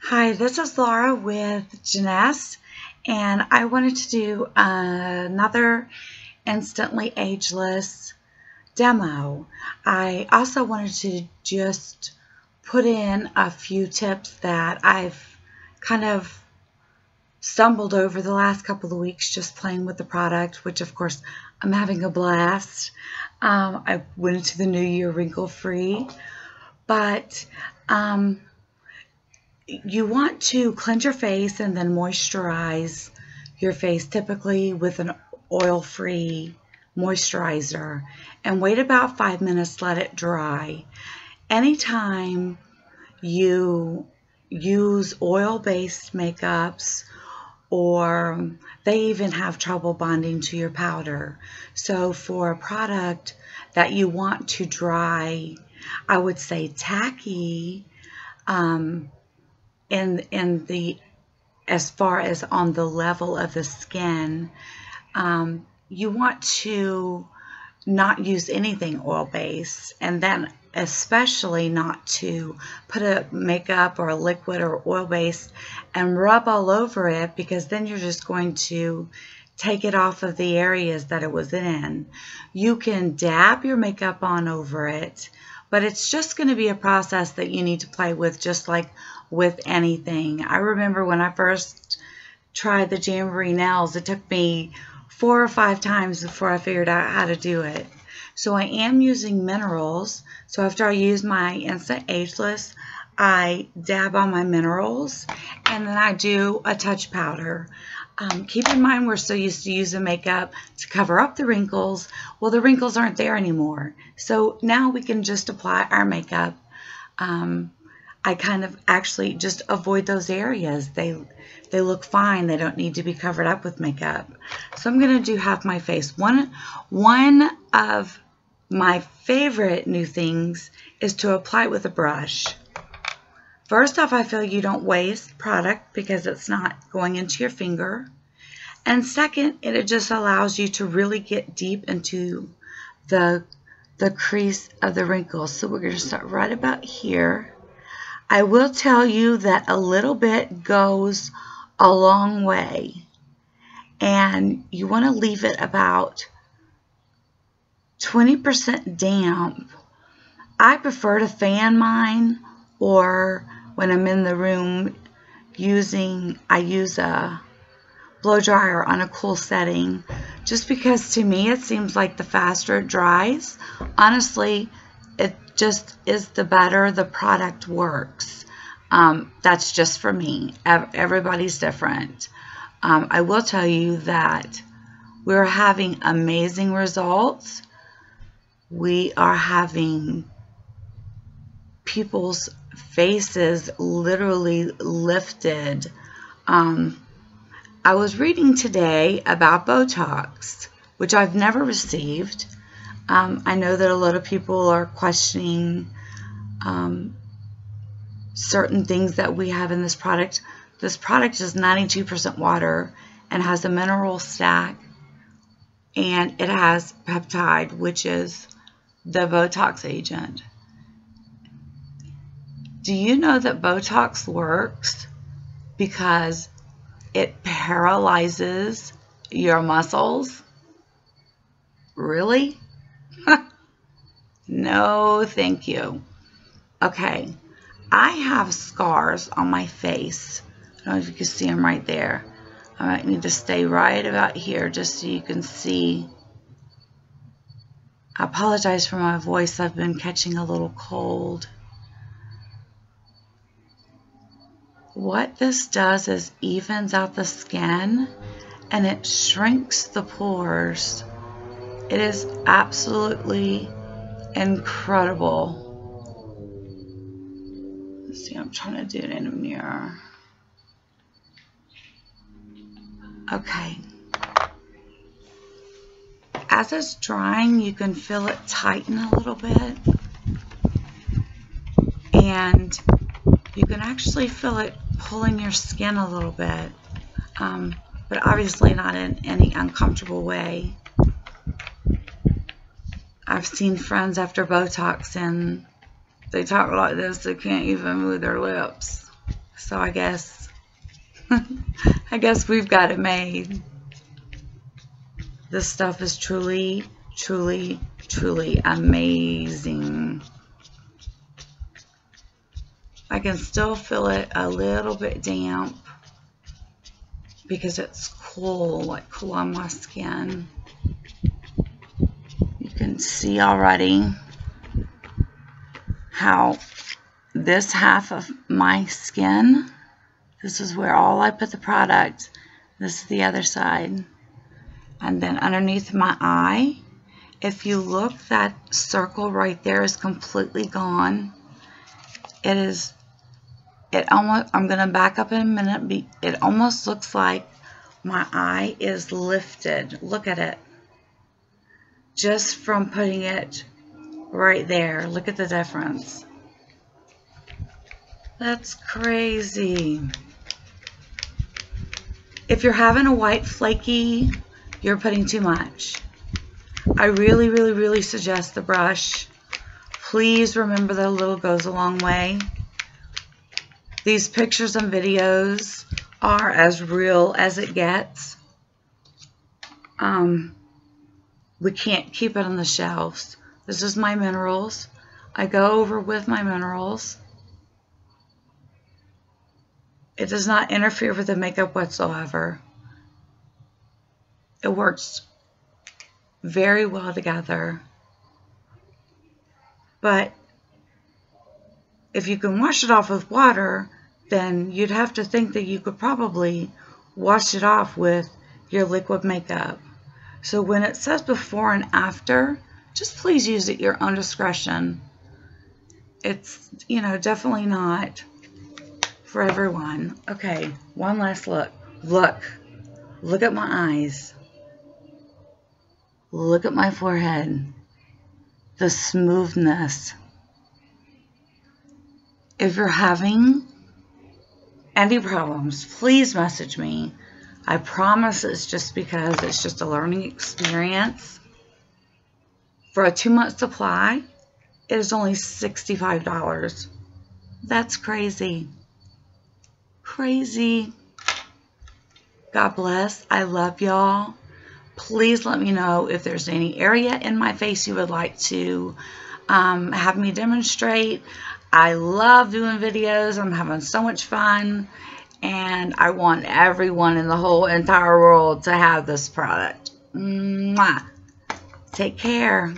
Hi, this is Laura with Jeunesse, and I wanted to do another instantly ageless demo. I also wanted to just put in a few tips that I've kind of stumbled over the last couple of weeks just playing with the product, which of course I'm having a blast. I went into the new year wrinkle-free, but you want to cleanse your face and then moisturize your face, typically with an oil-free moisturizer, and wait about 5 minutes, let it dry. Anytime you use oil-based makeups, or they even have trouble bonding to your powder. So for a product that you want to dry, I would say tacky, in the as far as on the level of the skin, you want to not use anything oil-based, and then especially not to put a makeup or a liquid or oil-based and rub all over it, because then you're just going to take it off of the areas that it was in. You can dab your makeup on over it, but it's just going to be a process that you need to play with, just like with anything. I remember when I first tried the Jamboree nails, it took me 4 or 5 times before I figured out how to do it. So I am using minerals. So after I use my Instant Ageless, I dab on my minerals, and then I do a touch powder. Keep in mind, we're so used to using makeup to cover up the wrinkles. Well, the wrinkles aren't there anymore. So now we can just apply our makeup. I kind of actually just avoid those areas. They look fine. They don't need to be covered up with makeup. So I'm going to do half my face. One of my favorite new things is to apply it with a brush. First off, I feel you don't waste product because it's not going into your finger. And second, it just allows you to really get deep into the crease of the wrinkles. So we're going to start right about here. I will tell you that a little bit goes a long way, and you want to leave it about 20% damp. I prefer to fan mine, or when I'm in the room I use a blow dryer on a cool setting, just because to me it seems like the faster it dries, honestly, it just is the better the product works. That's just for me. Everybody's different. I will tell you that we're having amazing results. We are having people's faces literally lifted. I was reading today about Botox, which I've never received. I know that a lot of people are questioning certain things that we have in this product. This product is 92% water and has a mineral stack, and it has peptide, which is the Botox agent. Do you know that Botox works because it paralyzes your muscles? Really? No, thank you. Okay, I have scars on my face. I don't know if you can see them right there. I might need to stay right about here just so you can see. I apologize for my voice. I've been catching a little cold. What this does is evens out the skin, and it shrinks the pores. It is absolutely incredible. Let's see, I'm trying to do it in a mirror. Okay. As it's drying, you can feel it tighten a little bit, and you can actually feel it pulling your skin a little bit, but obviously not in any uncomfortable way. I've seen friends after Botox and they talk like this, they can't even move their lips. So I guess we've got it made. This stuff is truly, truly, truly amazing. I can still feel it a little bit damp because it's cool, like cool on my skin. You can see already how this half of my skin, this is where all I put the product. This is the other side. And then underneath my eye, if you look, that circle right there is completely gone. I'm going to back up in a minute. It almost looks like my eye is lifted. Look at it. Just from putting it right there. Look at the difference. That's crazy. If you're having a white flaky, you're putting too much. I really, really, really suggest the brush. Please remember that a little goes a long way. These pictures and videos are as real as it gets. We can't keep it on the shelves. This is my minerals. I go over with my minerals. It does not interfere with the makeup whatsoever. It works very well together. But if you can wash it off with water, then you'd have to think that you could probably wash it off with your liquid makeup. So when it says before and after, just please use it at your own discretion. It's, you know, definitely not for everyone. Okay, one last look. Look at my eyes. Look at my forehead. The smoothness. If you're having any problems, please message me. I promise it's just because it's just a learning experience. For a 2-month supply, it is only $65. That's crazy. Crazy. God bless. I love y'all. Please let me know if there's any area in my face you would like to have me demonstrate. I love doing videos. I'm having so much fun. And I want everyone in the whole entire world to have this product. Mwah. Take care.